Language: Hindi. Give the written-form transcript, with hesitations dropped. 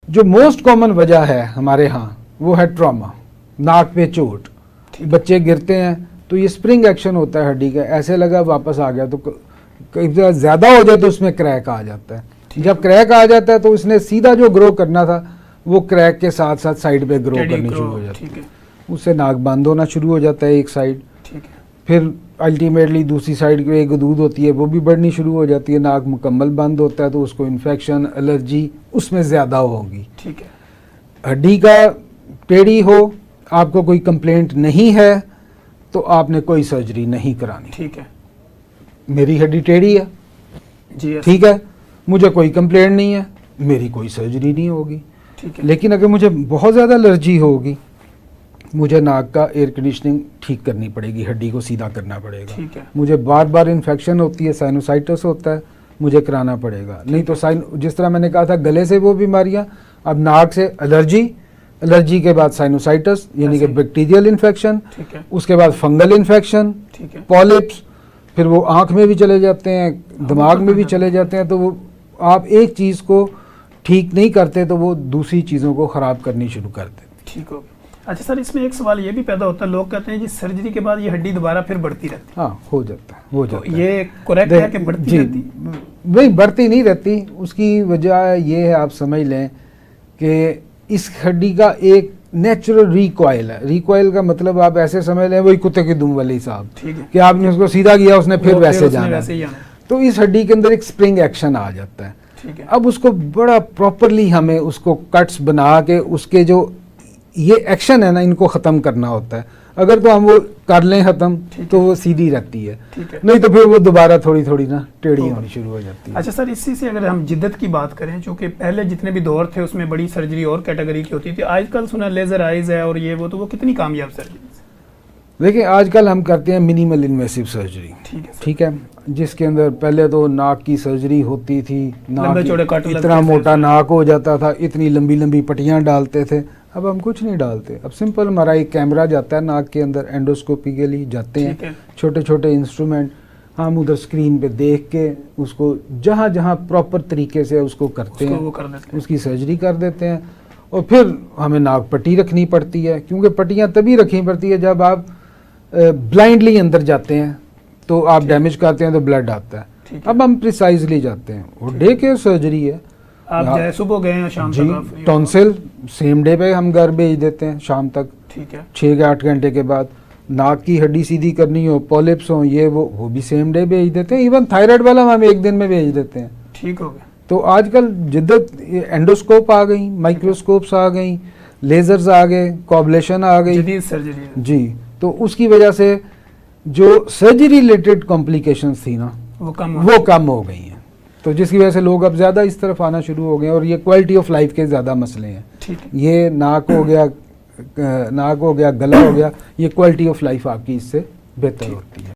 जो मोस्ट कॉमन वजह है हमारे यहाँ वो है ट्रॉमा, नाक पे चोट। बच्चे गिरते हैं तो ये स्प्रिंग एक्शन होता है हड्डी का, ऐसे लगा वापस आ गया, तो कई ज़्यादा हो जाए तो उसमें क्रैक आ जाता है। जब क्रैक आ जाता है तो उसने सीधा जो ग्रो करना था वो क्रैक के साथ साथ साइड पे ग्रो करनी शुरू हो जाती है, उससे नाक बंद होना शुरू हो जाता है एक साइड। फिर अल्टीमेटली दूसरी साइड की एक दूध होती है वो भी बढ़नी शुरू हो जाती है, नाक मुकम्मल बंद होता है तो उसको इन्फेक्शन, एलर्जी उसमें ज़्यादा होगी। ठीक है, हड्डी का टेढ़ी हो, आपको कोई कंप्लेंट नहीं है तो आपने कोई सर्जरी नहीं करानी। ठीक है, मेरी हड्डी टेढ़ी है जी, ठीक है, मुझे कोई कंप्लेंट नहीं है, मेरी कोई सर्जरी नहीं होगी। ठीक है, लेकिन अगर मुझे बहुत ज़्यादा एलर्जी होगी, मुझे नाक का एयर कंडीशनिंग ठीक करनी पड़ेगी, हड्डी को सीधा करना पड़ेगा। ठीक है, मुझे बार बार इन्फेक्शन होती है, साइनोसाइटिस होता है, मुझे कराना पड़ेगा। नहीं तो जिस तरह मैंने कहा था गले से वो बीमारियां, अब नाक से एलर्जी के बाद साइनोसाइटिस यानी कि बैक्टीरियल इन्फेक्शन, उसके बाद फंगल इन्फेक्शन, पॉलिप्स, फिर वो आँख में भी चले जाते हैं, दिमाग में भी चले जाते हैं। तो वो आप एक चीज़ को ठीक नहीं करते तो वो दूसरी चीज़ों को ख़राब करनी शुरू करते। ठीक हो, अच्छा सर, इसमें एक सवाल ये भी पैदा होता है, लोग कहते हैं जी सर्जरी के बाद ये हड्डी दोबारा फिर बढ़ती रहती है। हाँ, हो जाता है। तो ये करेक्ट है कि बढ़ती रहती? वही बढ़ती नहीं रहती, उसकी वजह ये है, आप समझ लें कि इस हड्डी का एक नेचुरल रिकॉइल है। रिकॉइल का मतलब आप ऐसे समझ लें वही कुत्ते की दुम वाली साहब, कि आपने उसको सीधा किया उसने फिर वैसे जाना। तो इस हड्डी के अंदर एक स्प्रिंग एक्शन आ जाता है। अब उसको बड़ा प्रॉपरली हमें उसको कट्स बना के उसके जो ये एक्शन है ना, इनको ख़त्म करना होता है। अगर तो हम वो कर लें ख़त्म तो वो सीधी रहती है, नहीं तो फिर वो दोबारा थोड़ी थोड़ी ना टेढ़ी होनी शुरू हो जाती है। अच्छा सर, इसी से अगर हम जिद्दत की बात करें, चूँकि पहले जितने भी दौर थे उसमें बड़ी सर्जरी और कैटेगरी की होती थी, आजकल सुना लेज़र आइज़ है और ये वो, तो वो कितनी कामयाब सर्जरी? देखिए, आजकल हम करते हैं मिनिमल इन्वेसिव सर्जरी। ठीक है, जिसके अंदर पहले तो नाक की सर्जरी होती थी, नाक इतना मोटा नाक हो जाता था, इतनी लंबी लंबी पट्टियाँ डालते थे। अब हम कुछ नहीं डालते, अब सिंपल हमारा एक कैमरा जाता है नाक के अंदर, एंडोस्कोपी के लिए जाते हैं, छोटे छोटे इंस्ट्रूमेंट, हम उधर स्क्रीन पे देख के उसको जहाँ जहाँ प्रॉपर तरीके से उसको करते हैं, उसकी सर्जरी कर देते हैं। और फिर हमें नाक पट्टी रखनी पड़ती है, क्योंकि पट्टियाँ तभी रखनी पड़ती है जब आप ब्लाइंडली अंदर जाते हैं तो आप डैमेज करते हैं तो ब्लड आता है। अब हम प्रिसाइजली जाते हैं, वो डे केयर सर्जरी है, आप जाए सुबह गए या शाम तक। टॉन्सिल सेम डे पे हम घर भेज देते हैं शाम तक। ठीक है, 6 या 8 घंटे के बाद। नाक की हड्डी सीधी करनी हो, पॉलिप्स हो, ये वो भी सेम डे भेज देते हैं। इवन थायराइड वाला हम 1 दिन में भेज देते हैं। ठीक हो गया। तो आजकल जिद्दत एंडोस्कोप आ गई, माइक्रोस्कोप्स आ गई, लेजर्स आ गए, कॉबलेशन आ गई, जदीद सर्जरी जी। तो उसकी वजह से जो सर्जरी रिलेटेड कॉम्प्लिकेशंस थी ना वो कम हो गई हैं। तो जिसकी वजह से लोग अब ज़्यादा इस तरफ आना शुरू हो गए, और ये क्वालिटी ऑफ लाइफ के ज़्यादा मसले हैं। ये नाक हो गया, गला हो गया, ये क्वालिटी ऑफ लाइफ आपकी इससे बेहतर होती है।